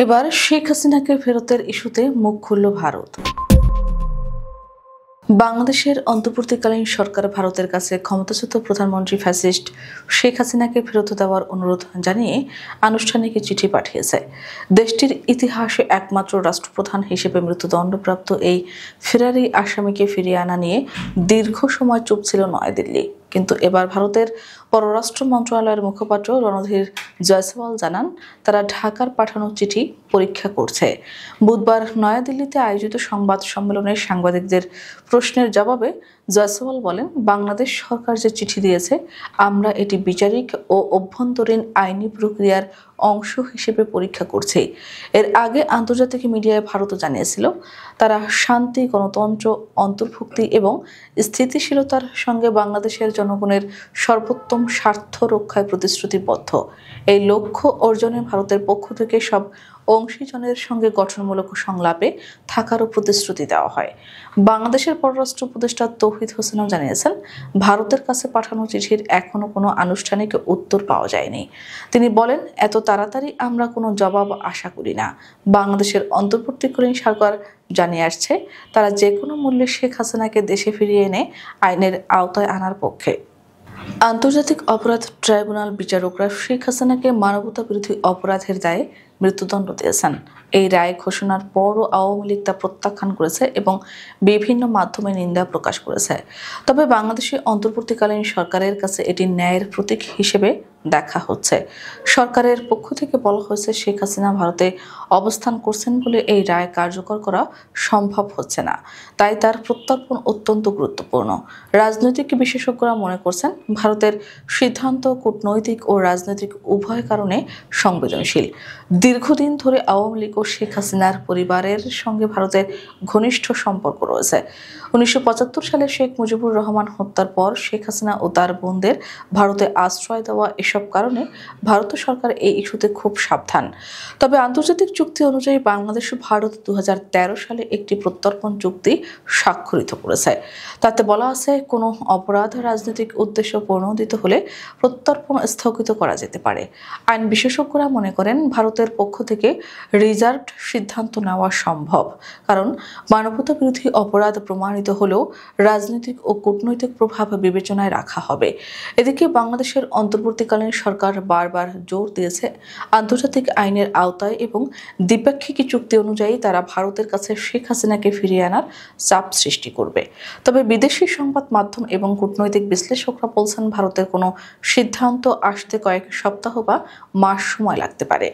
এবার শেখ হাসিনাকে ফেরতের ইস্যুতে মুখ খুলল ভারত। বাংলাদেশের অন্তর্বর্তীকালীন সরকার ভারতের কাছে ক্ষমতাচ্যুত প্রধানমন্ত্রী ফ্যাসিস্ট শেখ হাসিনাকে ফেরত দেওয়ার অনুরোধ জানিয়ে আনুষ্ঠানিক চিঠি পাঠিয়েছে। দেশটির ইতিহাসে একমাত্র রাষ্ট্রপ্রধান হিসেবে মৃত্যুদণ্ডপ্রাপ্ত এই ফেরারি আসামিকে ফিরিয়ে আনা নিয়ে দীর্ঘ সময় চুপ ছিল নয়াদিল্লি। কিন্তু এবার ভারতের পররাষ্ট্র মন্ত্রণালয়ের মুখপাত্র রণধীর জয়সওয়াল জানান, তারা ঢাকার পাঠানো চিঠি পরীক্ষা করছে। বুধবার নয়াদিল্লিতে আয়োজিত সংবাদ সম্মেলনে সাংবাদিকদের প্রশ্নের জবাবে জয়সওয়াল বলেন, বাংলাদেশ সরকার যে চিঠি দিয়েছে, আমরা এটি বিচারিক ও অভ্যন্তরীণ আইনি প্রক্রিয়ার অংশ হিসেবে পরীক্ষা করছি। এর আগে আন্তর্জাতিক মিডিয়ায় ভারতও জানিয়েছিল, তারা শান্তি, গণতন্ত্র, অন্তর্ভুক্তি এবং স্থিতিশীলতার সঙ্গে বাংলাদেশের জনগণের সর্বোত্তম স্বার্থ রক্ষায় প্রতিশ্রুতিবদ্ধ। এই লক্ষ্য অর্জনে ভারতের পক্ষ থেকে সব অংশীজনের সঙ্গে গঠনমূলক সংলাপে থাকারও প্রতিশ্রুতি দেওয়া হয়। বাংলাদেশের পররাষ্ট্র উপদেষ্টা তৌহিদ হোসেনও জানিয়েছেন, ভারতের কাছে পাঠানো চিঠির এখনো কোনো আনুষ্ঠানিক উত্তর পাওয়া যায়নি। তিনি বলেন, এত তাড়াতাড়ি আমরা কোনো জবাব আশা করি না। বাংলাদেশের অন্তর্বর্তীকালীন সরকার জানিয়ে আসছে, তারা যে কোনো মূল্যে শেখ হাসিনাকে দেশে ফিরিয়ে এনে আইনের আওতায় আনার পক্ষে। আন্তর্জাতিক অপরাধ ট্রাইব্যুনাল বিচারকরা শেখ হাসিনাকে মানবতাবিরোধী অপরাধের দায়ে মৃত্যুদণ্ড দিয়েছেন। এই রায় ঘোষণার পরও আওয়ামী লীগ তা প্রত্যাখ্যান করেছে এবং বিভিন্ন মাধ্যমে নিন্দা প্রকাশ করেছে। তবে বাংলাদেশে অন্তর্বর্তীকালীন সরকারের কাছে এটি ন্যায়ের প্রতীক হিসেবে দেখা হচ্ছে। সরকারের পক্ষ থেকে বলা হয়েছে, শেখ হাসিনা ভারতে অবস্থান করছেন বলে এই রায় কার্যকর করা সম্ভব হচ্ছে না, তাই তার প্রত্যর্পণ অত্যন্ত গুরুত্বপূর্ণ। রাজনৈতিক বিশেষজ্ঞরা মনে করছেন, ভারতের সিদ্ধান্ত কূটনৈতিক ও রাজনৈতিক উভয় কারণে সংবেদনশীল। দীর্ঘদিন ধরে আওয়ামী লীগ ও শেখ হাসিনার পরিবারের সঙ্গে ভারতের ঘনিষ্ঠ সম্পর্ক রয়েছে। 1975 সালে শেখ মুজিবুর রহমান হত্যার পর শেখ হাসিনা ও তার বোনদের ভারতে আশ্রয় দেওয়া, এসব কারণে ভারত সরকার এই ইস্যুতে খুব সাবধান। তবে আন্তর্জাতিক চুক্তি অনুযায়ী বাংলাদেশ ও ভারত 2013 সালে একটি প্রত্যর্পণ চুক্তি স্বাক্ষরিত করেছে। তাতে বলা আছে, কোনো অপরাধ রাজনৈতিক উদ্দেশ্য প্রণোদিত হলে প্রত্যর্পণ স্থগিত করা যেতে পারে। আইন বিশেষজ্ঞরা মনে করেন, ভারতের পক্ষ থেকে রিজার্ভড সিদ্ধান্ত নেওয়া সম্ভব, কারণ মানবতা বিরোধী অপরাধ প্রমাণিত হলেও রাজনৈতিক ও কূটনৈতিক প্রভাব বিবেচনায় রাখা হবে। এদিকে বাংলাদেশের অন্তর্বর্তীকালীন সরকার বারবার জোর দিয়েছে, আন্তর্জাতিক আইনের আওতায় এবং দ্বিপাক্ষিক চুক্তি অনুযায়ী তারা ভারতের কাছে শেখ হাসিনাকে ফিরিয়ে আনার চাপ সৃষ্টি করবে। তবে বিদেশি সংবাদ মাধ্যম এবং কূটনৈতিক বিশ্লেষকরা বলছেন, ভারতের কোনো সিদ্ধান্ত আসতে কয়েক সপ্তাহ বা মাস সময় লাগতে পারে।